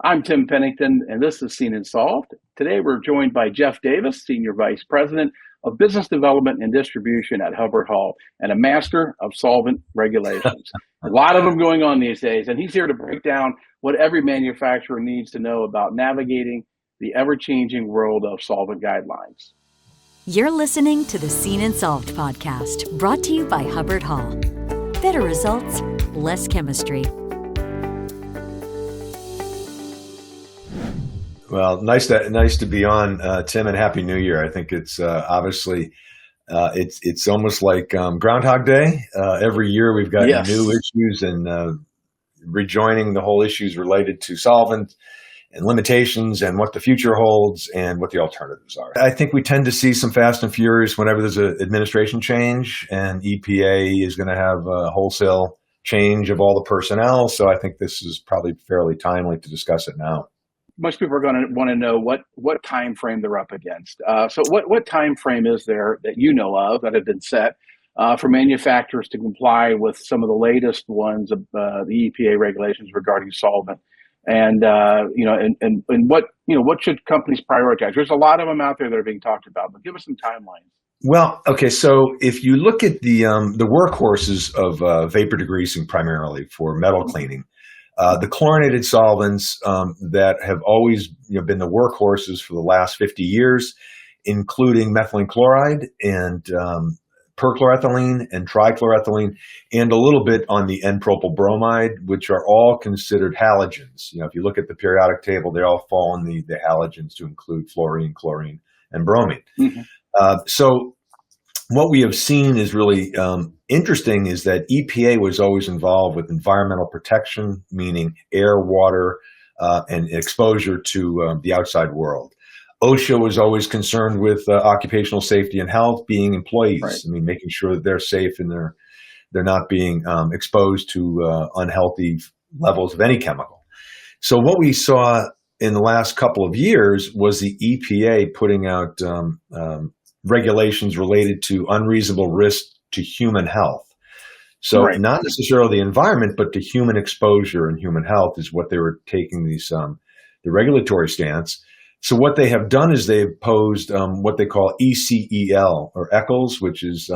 I'm Tim Pennington, and this is Seen and Solved. Today, we're joined by Jeff Davis, Senior Vice President of Business Development and Distribution at Hubbard-Hall, and a master of solvent regulations. A lot of them going on these days, and he's here to break down what every manufacturer needs to know about navigating the ever-changing world of solvent guidelines. You're listening to the Seen and Solved podcast, brought to you by Hubbard-Hall. Better results, less chemistry. Well, nice to be on, Tim, and Happy New Year. I think it's obviously it's almost like Groundhog Day. Every year we've got new issues and rejoining the whole issues related to solvent and limitations and what the future holds and what the alternatives are. I think we tend to see some fast and furious whenever there's an administration change, and EPA is going to have a wholesale change of all the personnel. So I think this is probably fairly timely to discuss it now. Most people are going to want to know what time frame they're up against. So what time frame is there that you know of that have been set for manufacturers to comply with some of the latest ones of the EPA regulations regarding solvent? And what should companies prioritize? There's a lot of them out there that are being talked about, but give us some timelines. Well, okay, so if you look at the workhorses of vapor degreasing primarily for metal cleaning, the chlorinated solvents that have always been the workhorses for the last 50 years, including methylene chloride and perchloroethylene and trichloroethylene, and a little bit on the N-propyl bromide, which are all considered halogens. If you look at the periodic table, they all fall in the halogens to include fluorine, chlorine, and bromine. Mm-hmm. So what we have seen is really interesting is that EPA was always involved with environmental protection, meaning air, water, and exposure to the outside world. OSHA was always concerned with occupational safety and health, being employees. Right. I mean, making sure that they're safe and they're not being exposed to unhealthy levels of any chemical. So what we saw in the last couple of years was the EPA putting out regulations related to unreasonable risk to human health. So not necessarily the environment, but to human exposure and human health is what they were taking the regulatory stance. So what they have done is they've posed what they call ECEL or ECELs, which is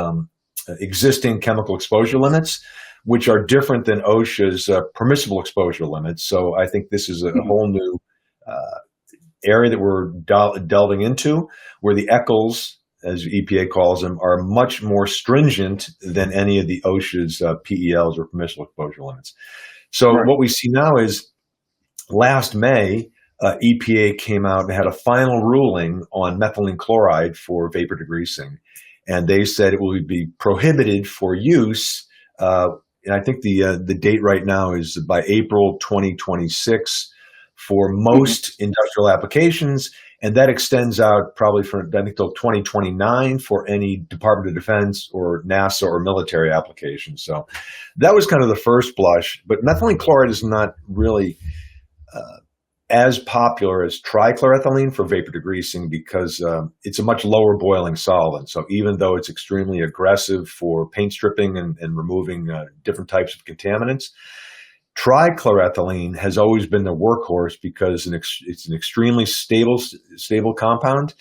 existing chemical exposure limits, which are different than OSHA's permissible exposure limits. So I think this is a whole new area that we're delving into, where the ECELs, as EPA calls them, are much more stringent than any of the OSHA's PELs or permissible exposure limits. So what we see now is last May, EPA came out and had a final ruling on methylene chloride for vapor degreasing. And they said it will be prohibited for use. And I think the date right now is by April 2026 for most industrial applications. And that extends out probably for, I think, till 2029 for any Department of Defense or NASA or military applications. So that was kind of the first blush. But methylene chloride is not really as popular as trichloroethylene for vapor degreasing because it's a much lower boiling solvent. So even though it's extremely aggressive for paint stripping and removing different types of contaminants, trichloroethylene has always been the workhorse because it's an extremely stable compound.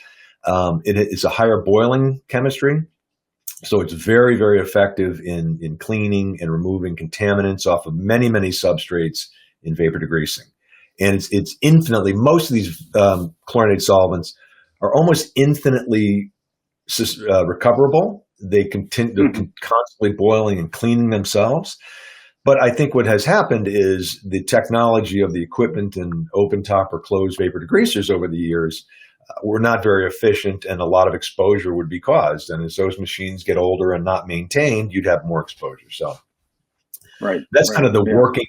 It is a higher boiling chemistry, so it's very, very effective in cleaning and removing contaminants off of many, many substrates in vapor degreasing. And it's infinitely, most of these chlorinated solvents are almost infinitely recoverable. They're constantly boiling and cleaning themselves. But I think what has happened is the technology of the equipment and open top or closed vapor degreasers over the years were not very efficient, and a lot of exposure would be caused. And as those machines get older and not maintained, you'd have more exposure. So that's kind of the working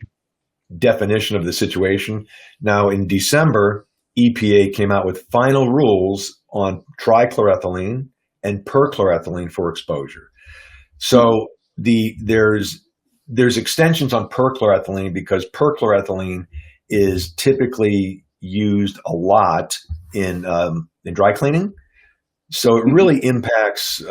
definition of the situation. Now, in December, EPA came out with final rules on trichloroethylene and perchloroethylene for exposure. So there's extensions on perchloroethylene because perchloroethylene is typically used a lot in dry cleaning. So it really impacts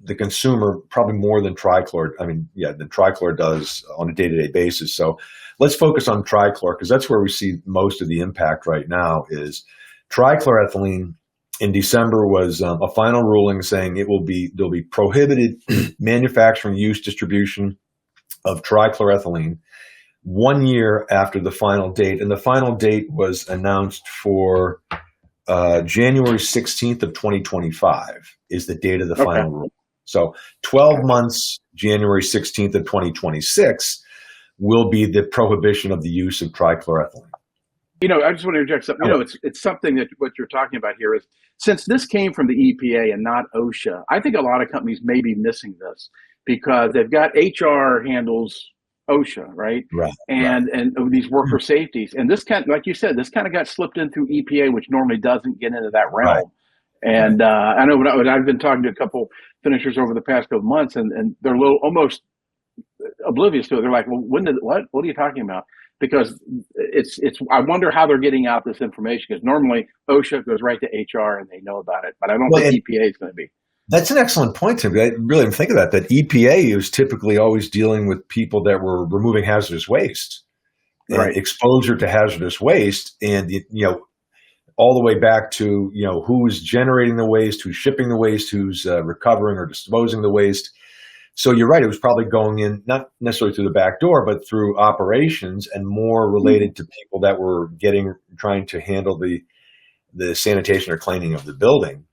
the consumer probably more than trichlor. I mean, yeah, than trichlor does on a day-to-day basis. So let's focus on trichlor because that's where we see most of the impact right now. Is trichloroethylene in December was a final ruling saying there'll be prohibited manufacturing, use, distribution of trichloroethylene 1 year after the final date, and the final date was announced for January 16th of 2025 is the date of the final rule. So 12 months, January 16th of 2026 will be the prohibition of the use of trichloroethylene. I just want to interject something. It's something that what you're talking about here is, since this came from the EPA and not OSHA, I think a lot of companies may be missing this because they've got HR handles OSHA, right? And these worker safeties. And this like you said, this kind of got slipped in through EPA, which normally doesn't get into that realm. And I know I've been talking to a couple finishers over the past couple of months, and they're a little almost oblivious to it. They're like, well, what are you talking about? Because it's I wonder how they're getting out this information, because normally OSHA goes right to HR and they know about it, but I don't think EPA is going to be. That's an excellent point, Tim. I really didn't think of that. That EPA is typically always dealing with people that were removing hazardous waste, and exposure to hazardous waste, and all the way back to who's generating the waste, who's shipping the waste, who's recovering or disposing the waste. So you're right; it was probably going in not necessarily through the back door, but through operations, and more related to people that were trying to handle the sanitation or cleaning of the building.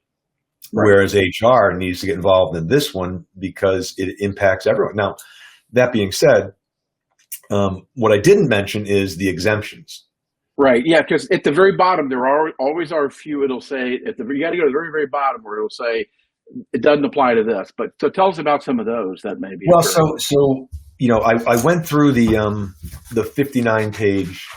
Whereas HR needs to get involved in this one because it impacts everyone. Now, that being said, what I didn't mention is the exemptions. Right. Yeah, because at the very bottom, there always are a few. It'll say you got to go to the very, very bottom where it'll say it doesn't apply to this. But so tell us about some of those that may be. Well, I went through the 59-page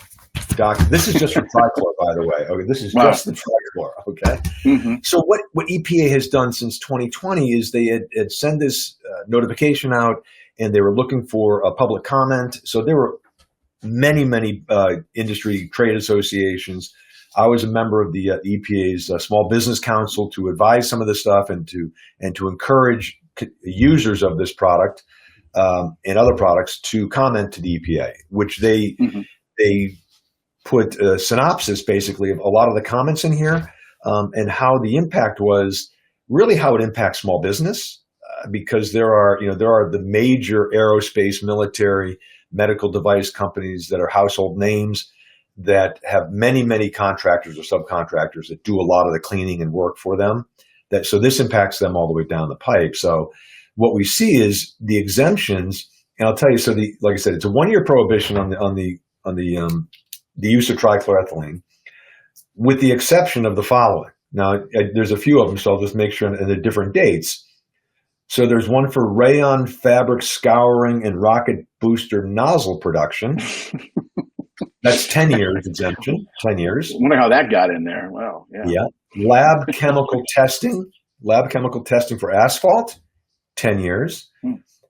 document. This is just for trichlor, by the way. Okay, this is just the trichlor. Okay. Mm-hmm. So what EPA has done since 2020 is they had sent this notification out, and they were looking for a public comment. So there were many industry trade associations. I was a member of the EPA's Small Business Council to advise some of this stuff and to encourage users of this product and other products to comment to the EPA, which they put a synopsis basically of a lot of the comments in here and how the impact was, really how it impacts small business, because there are the major aerospace, military, medical device companies that are household names that have many contractors or subcontractors that do a lot of the cleaning and work for them. So this impacts them all the way down the pipe. So what we see is the exemptions, and I'll tell you. So like I said, it's a 1-year prohibition on the use of trichloroethylene, with the exception of the following. Now, there's a few of them, so I'll just make sure, and they're different dates. So there's one for rayon fabric scouring and rocket booster nozzle production. That's 10 years exemption, 10 years. I wonder how that got in there. Wow. Yeah. Lab chemical testing for asphalt, 10 years.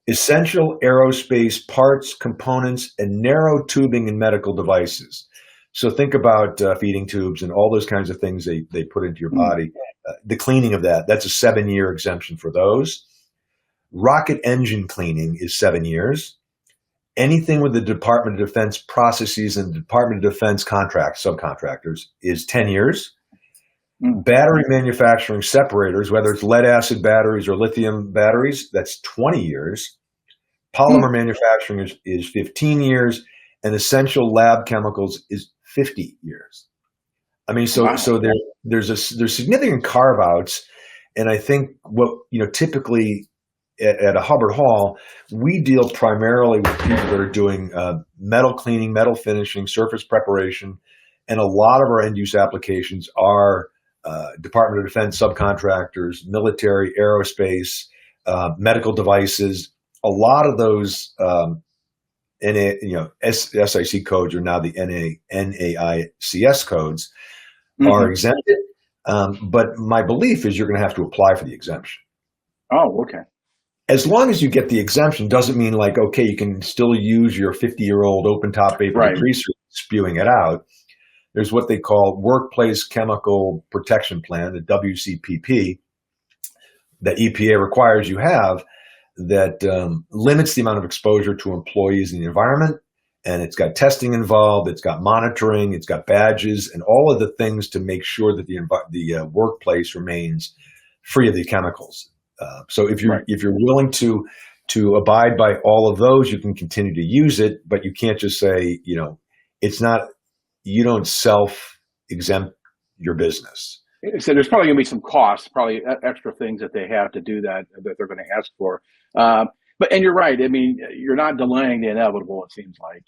Essential aerospace parts, components, and narrow tubing in medical devices. So think about feeding tubes and all those kinds of things they put into your body. The cleaning of that's a 7-year exemption for those. Rocket engine cleaning is 7 years. Anything with the Department of Defense processes and Department of Defense subcontractors is 10 years. Battery manufacturing separators, whether it's lead acid batteries or lithium batteries, that's 20 years. Polymer manufacturing is 15 years, and essential lab chemicals is 50 years. I mean, so there's significant carve outs, and I think what typically at a Hubbard-Hall, we deal primarily with people that are doing metal cleaning, metal finishing, surface preparation, and a lot of our end use applications are Department of Defense subcontractors, military, aerospace, medical devices. A lot of those SIC codes are now the NAICS codes are exempted. But my belief is you're going to have to apply for the exemption. Oh, okay. As long as you get the exemption doesn't mean you can still use your 50-year-old open top vapor degreaser spewing it out. There's what they call Workplace Chemical Protection Plan, the WCPP, that EPA requires you have that limits the amount of exposure to employees in the environment. And it's got testing involved, it's got monitoring, it's got badges, and all of the things to make sure that the workplace remains free of the chemicals. So if you're willing to abide by all of those, you can continue to use it, but you can't just say, it's not. You don't self-exempt your business. So there's probably going to be some costs, probably extra things that they have to do that they're going to ask for. And you're right. I mean, you're not delaying the inevitable, it seems like,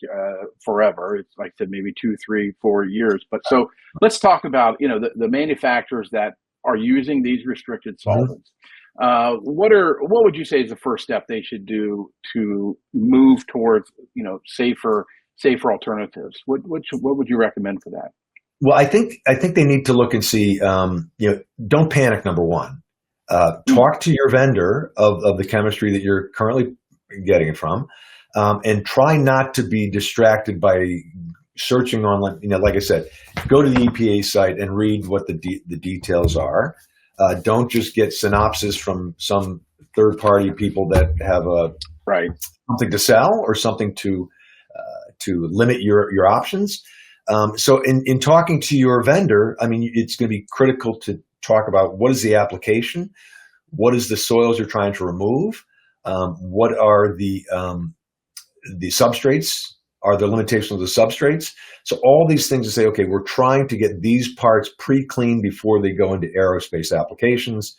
forever. It's like I said, maybe 2, 3, 4 years. But so let's talk about, the manufacturers that are using these restricted solvents. What would you say is the first step they should do to move towards, safer alternatives? What would you recommend for that? Well, I think they need to look and see, don't panic, number one. Talk to your vendor of the chemistry that you're currently getting it from, and try not to be distracted by searching online. Like I said, go to the EPA site and read what the details are. Don't just get synopsis from some third-party people that have something to sell or something to limit your options. So in talking to your vendor, I mean, it's going to be critical to talk about what is the application, what is the soils you're trying to remove, what are the substrates, are there limitations of the substrates? So all these things to say, okay, we're trying to get these parts pre-cleaned before they go into aerospace applications.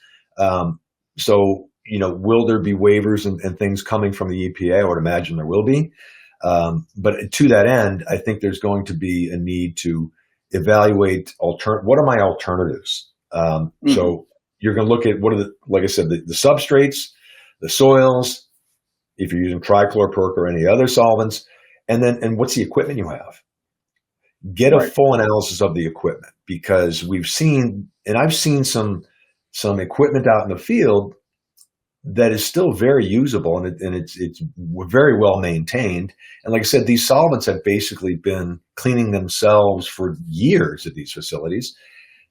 So, will there be waivers and things coming from the EPA? I would imagine there will be. But to that end, I think there's going to be a need to evaluate what are my alternatives? So you're going to look at like I said, the substrates, the soils, if you're using trichloroperc or any other solvents, and what's the equipment you have? Get a full analysis of the equipment, because I've seen some equipment out in the field that is still very usable, and it's very well maintained. And like I said, these solvents have basically been cleaning themselves for years at these facilities.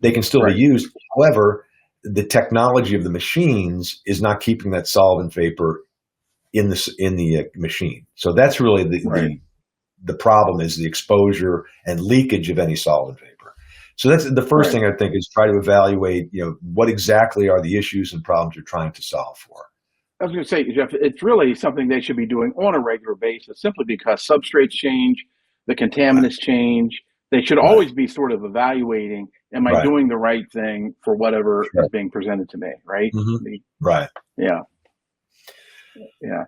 They can still be used. However, the technology of the machines is not keeping that solvent vapor in the machine. So that's really the problem, is the exposure and leakage of any solvent vapor. So that's the first thing I think, is try to evaluate, what exactly are the issues and problems you're trying to solve for. I was going to say, Jeff, it's really something they should be doing on a regular basis, simply because substrates change, the contaminants change. They should always be sort of evaluating, am I doing the right thing for whatever is being presented to me, right? Right. Yeah. Yeah.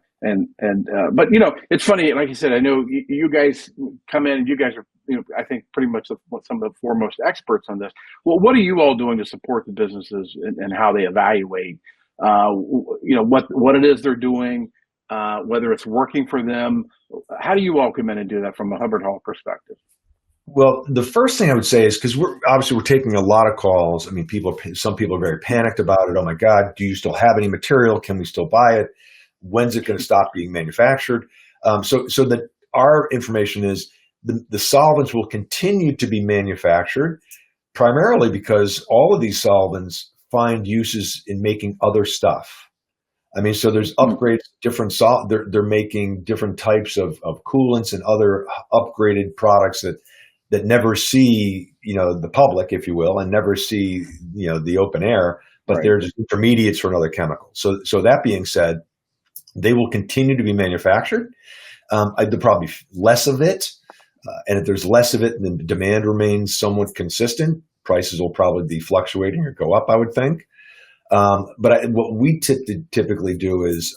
But it's funny, like you said, I know you guys come in and you guys are, I think pretty much some of the foremost experts on this. Well, what are you all doing to support the businesses and how they evaluate, what it is they're doing, whether it's working for them? How do you all come in and do that from a Hubbard-Hall perspective? Well, the first thing I would say is, because we're taking a lot of calls. I mean, some people are very panicked about it. Oh my God, do you still have any material? Can we still buy it? When's it going to stop being manufactured? So that our information is the solvents will continue to be manufactured, primarily because all of these solvents find uses in making other stuff. I mean, so there's upgrades, different they're making different types of coolants and other upgraded products that never see, the public, if you will, and never see, the open air, but they're just intermediates for another chemical. So that being said, they will continue to be manufactured. There'll probably be less of it. And if there's less of it, then the demand remains somewhat consistent. Prices will probably be fluctuating or go up, I would think. But what we typically do is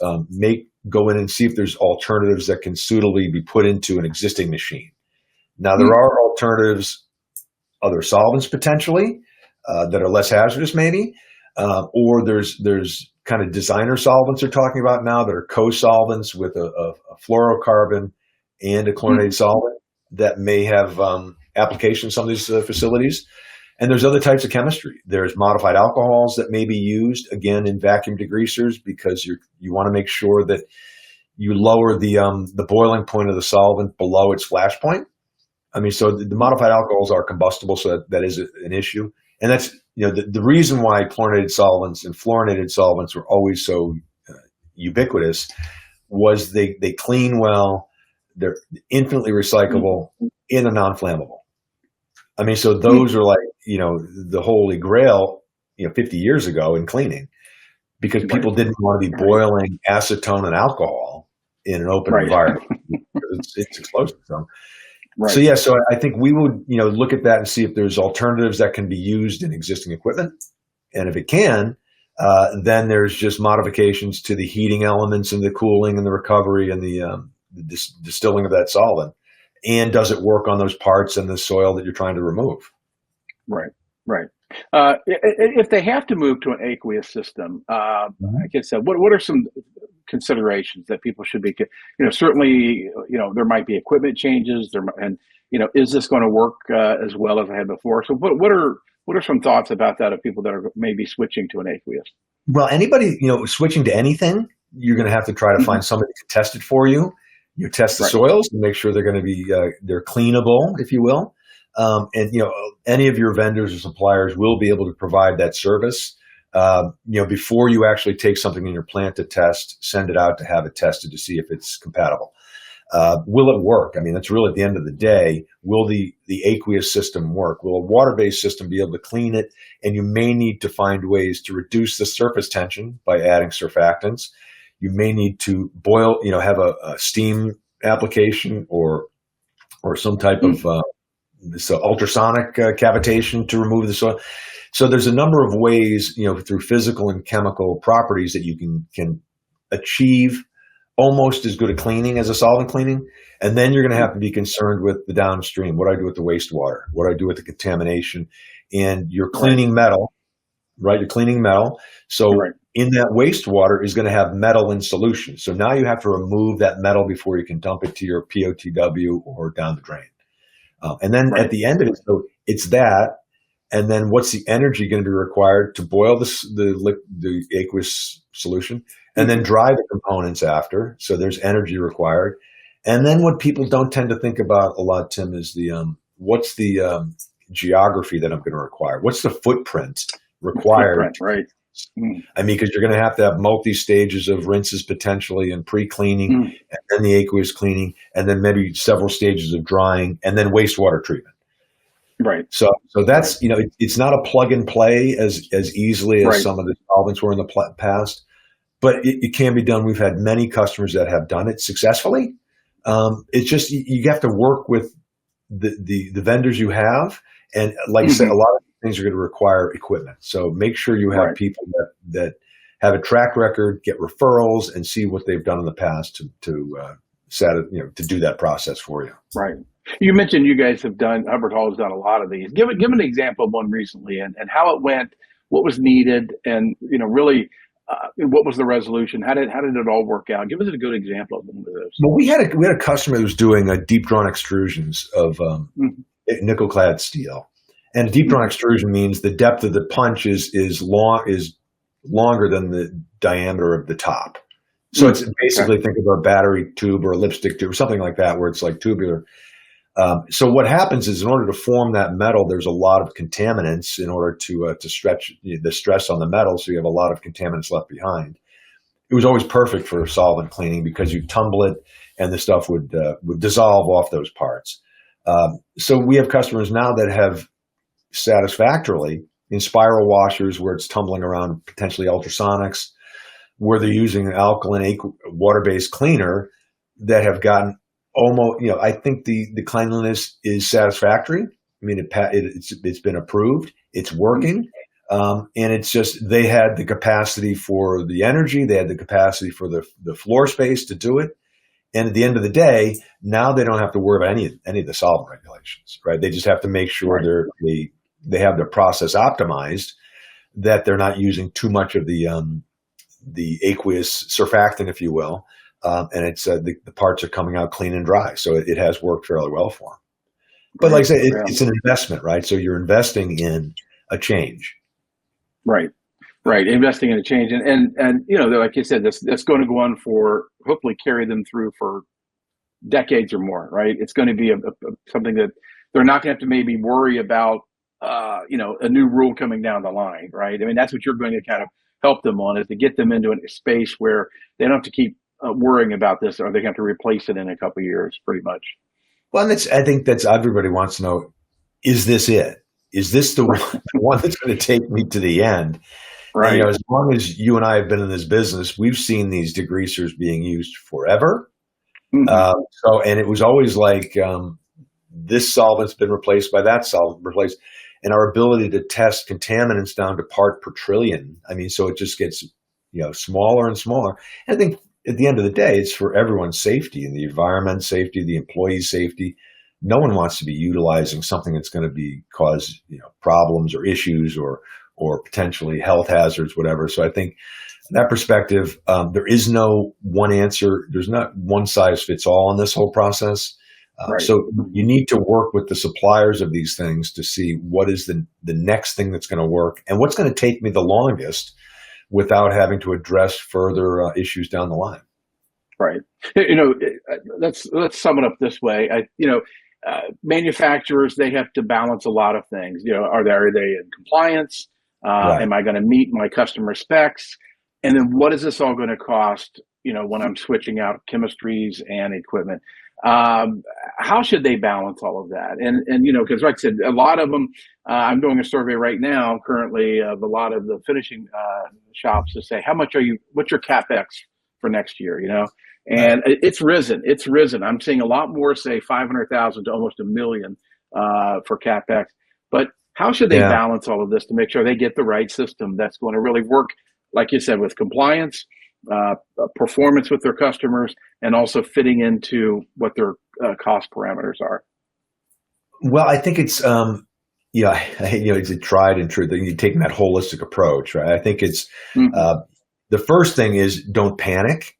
go in and see if there's alternatives that can suitably be put into an existing machine. Now, there are alternatives, other solvents potentially, that are less hazardous maybe, or there's kind of designer solvents they're talking about now that are co-solvents with a fluorocarbon and a chlorinated solvent that may have application in some of these facilities. And there's other types of chemistry. There's modified alcohols that may be used, again, in vacuum degreasers, because you want to make sure that you lower the boiling point of the solvent below its flash point. I mean, so the modified alcohols are combustible, so that is an issue. And that's, the reason why chlorinated solvents and fluorinated solvents were always so ubiquitous was they clean well, they're infinitely recyclable, and they're non-flammable. I mean, so those are like, the holy grail, 50 years ago in cleaning, because people didn't want to be boiling acetone and alcohol in an open environment. It's explosive. So yeah, so I think we would, look at that and see if there's alternatives that can be used in existing equipment. And if it can, then there's just modifications to the heating elements and the cooling and the recovery and the distilling of that solvent. And does it work on those parts in the soil that you're trying to remove? Right. If they have to move to an aqueous system, like I said, what are some considerations that people should be, certainly, there might be equipment changes and is this going to work as well as I had before? So what are some thoughts about that of people that are maybe switching to an aqueous? Well, anybody, switching to anything, you're going to have to try to find somebody to test it for you. You test the soils and make sure they're going to be, they're cleanable, if you will. And, any of your vendors or suppliers will be able to provide that service. Before you actually take something in your plant to test, send it out to have it tested to see if it's compatible. Will it work? I mean, that's really at the end of the day, will the aqueous system work? Will a water-based system be able to clean it? And you may need to find ways to reduce the surface tension by adding surfactants. You may need to boil, have a steam application or some type of ultrasonic cavitation to remove the soil. So there's a number of ways, through physical and chemical properties that you can achieve almost as good a cleaning as a solvent cleaning. And then you're going to have to be concerned with the downstream. What do I do with the wastewater? What do I do with the contamination? And you're cleaning metal, right? You're cleaning metal. So in that wastewater is going to have metal in solution. So now you have to remove that metal before you can dump it to your POTW or down the drain. And then at the end of it, so it's that. And then what's the energy going to be required to boil the aqueous solution and then dry the components after? So there's energy required. And then what people don't tend to think about a lot, Tim, is what's the geography that I'm going to require? What's the footprint required? Right. I mean, because you're going to have multi-stages of rinses potentially and pre-cleaning and then the aqueous cleaning and then maybe several stages of drying and then wastewater treatment. Right. So that's, it's not a plug and play as easily as some of the solvents were in the past, but it can be done. We've had many customers that have done it successfully. It's just, you have to work with the vendors you have. And like I said, a lot of things are going to require equipment. So make sure you have people that have a track record, get referrals, and see what they've done in the past to do that process for you. Right. You mentioned you guys have done, Hubbard-Hall has done a lot of these. Give an example of one recently and how it went, what was needed, and really what was the resolution? How did it all work out? Give us a good example of one of those. Well, we had a customer who was doing deep drawn extrusions of nickel clad steel. And a deep drawn extrusion means the depth of the punch is longer than the diameter of the top. So it's basically think of a battery tube or a lipstick tube or something like that, where it's like tubular. So what happens is, in order to form that metal, there's a lot of contaminants in order to stretch the stress on the metal. So you have a lot of contaminants left behind. It was always perfect for solvent cleaning because you tumble it and the stuff would dissolve off those parts. So we have customers now that have satisfactorily in spiral washers where it's tumbling around, potentially ultrasonics, where they're using an alkaline water-based cleaner that have gotten almost, I think the cleanliness is satisfactory. I mean, it's been approved. It's working. And it's just, they had the capacity for the energy. They had the capacity for the floor space to do it. And at the end of the day, now they don't have to worry about any of the solvent regulations, right? They just have to make sure they have their process optimized, that they're not using too much of the aqueous surfactant, if you will. And it's the parts are coming out clean and dry. So it has worked fairly well for them. But like I say, it's an investment, right? So you're investing in a change. Right. Investing in a change. And like you said, that's going to go on for, hopefully carry them through for decades or more, right? It's going to be something that they're not going to have to maybe worry about a new rule coming down the line, right? I mean, that's what you're going to kind of help them on, is to get them into a space where they don't have to keep worrying about this, or they have to replace it in a couple of years, pretty much. Well, and I think that's everybody wants to know, is this it? Is this the one that's going to take me to the end? Right. And, as long as you and I have been in this business, we've seen these degreasers being used forever. Mm-hmm. And it was always like, this solvent's been replaced by that solvent replaced, and our ability to test contaminants down to part per trillion. I mean, so it just gets, smaller and smaller. And I think at the end of the day, it's for everyone's safety and the environment safety, the employee safety. No one wants to be utilizing something that's going to cause problems or issues or potentially health hazards, whatever. So I think from that perspective, there is no one answer. There's not one size fits all in this whole process. Right. So you need to work with the suppliers of these things to see what is the next thing that's going to work and what's going to take me the longest without having to address further issues down the line. Right. Let's sum it up this way. Manufacturers, they have to balance a lot of things. Are they in compliance? Right. Am I going to meet my customer specs? And then what is this all going to cost, when I'm switching out chemistries and equipment? How should they balance all of that? And because like I said, a lot of them, I'm doing a survey right now currently of a lot of the finishing shops to say, what's your CapEx for next year, And it's risen. I'm seeing a lot more, say 500,000 to almost $1 million for CapEx. But how should they balance all of this to make sure they get the right system that's going to really work, like you said, with compliance, performance with their customers, and also fitting into what their cost parameters are? Well, I think it's it's a tried and true thing. You're taking that holistic approach, right? I think it's the first thing is don't panic.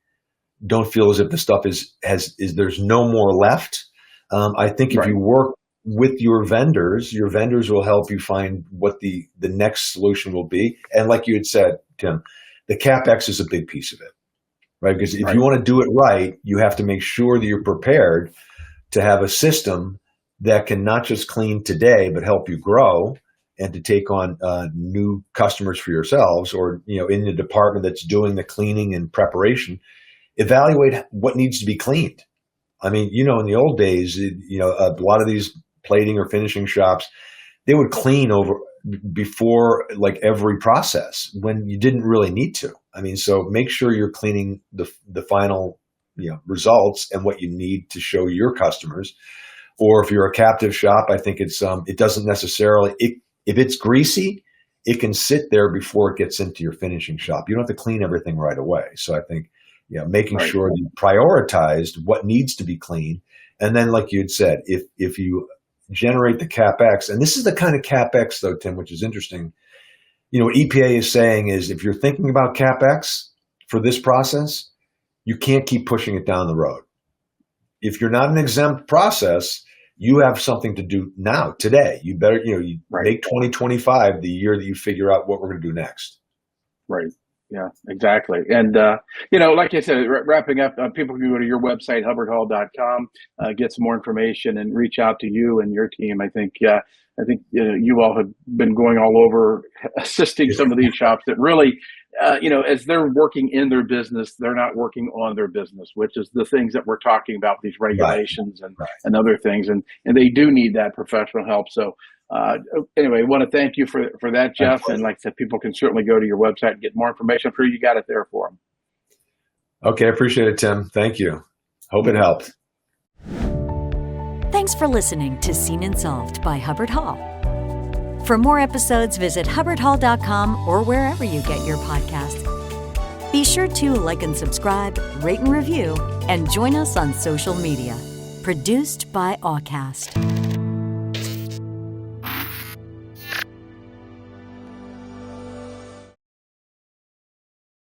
Don't feel as if the stuff is there's no more left. I think if you work with your vendors will help you find what the next solution will be. And like you had said, Tim, the CapEx is a big piece of it, right? Because if you want to do it right, you have to make sure that you're prepared to have a system that can not just clean today, but help you grow and to take on new customers for yourselves, or, in the department that's doing the cleaning and preparation, evaluate what needs to be cleaned. I mean, in the old days, a lot of these plating or finishing shops, they would clean over before like every process when you didn't really need to. I mean, so make sure you're cleaning the final, results and what you need to show your customers. Or if you're a captive shop, I think it doesn't necessarily, if it's greasy, it can sit there before it gets into your finishing shop. You don't have to clean everything right away. So I think, making sure you prioritized what needs to be cleaned. And then, like you had said, if you generate the CapEx, and this is the kind of CapEx though, Tim, which is interesting. What EPA is saying is if you're thinking about CapEx for this process, you can't keep pushing it down the road. If you're not an exempt process, you have something to do now, today. You better, make 2025 the year that you figure out what we're going to do next. Right. Yeah, exactly. And, like I said, wrapping up, people can go to your website, Hubbard-Hall.com, get some more information and reach out to you and your team. I think you all have been going all over assisting some of these shops that really, as they're working in their business, they're not working on their business, which is the things that we're talking about, these regulations and other things. And they do need that professional help. So, anyway, I want to thank you for that, Jeff. And like I said, people can certainly go to your website and get more information. I'm sure you got it there for them. Okay. I appreciate it, Tim. Thank you. Hope it helped. Thanks for listening to Seen and Solved by Hubbard-Hall. For more episodes, visit hubbardhall.com or wherever you get your podcasts. Be sure to like and subscribe, rate and review, and join us on social media. Produced by Awcast.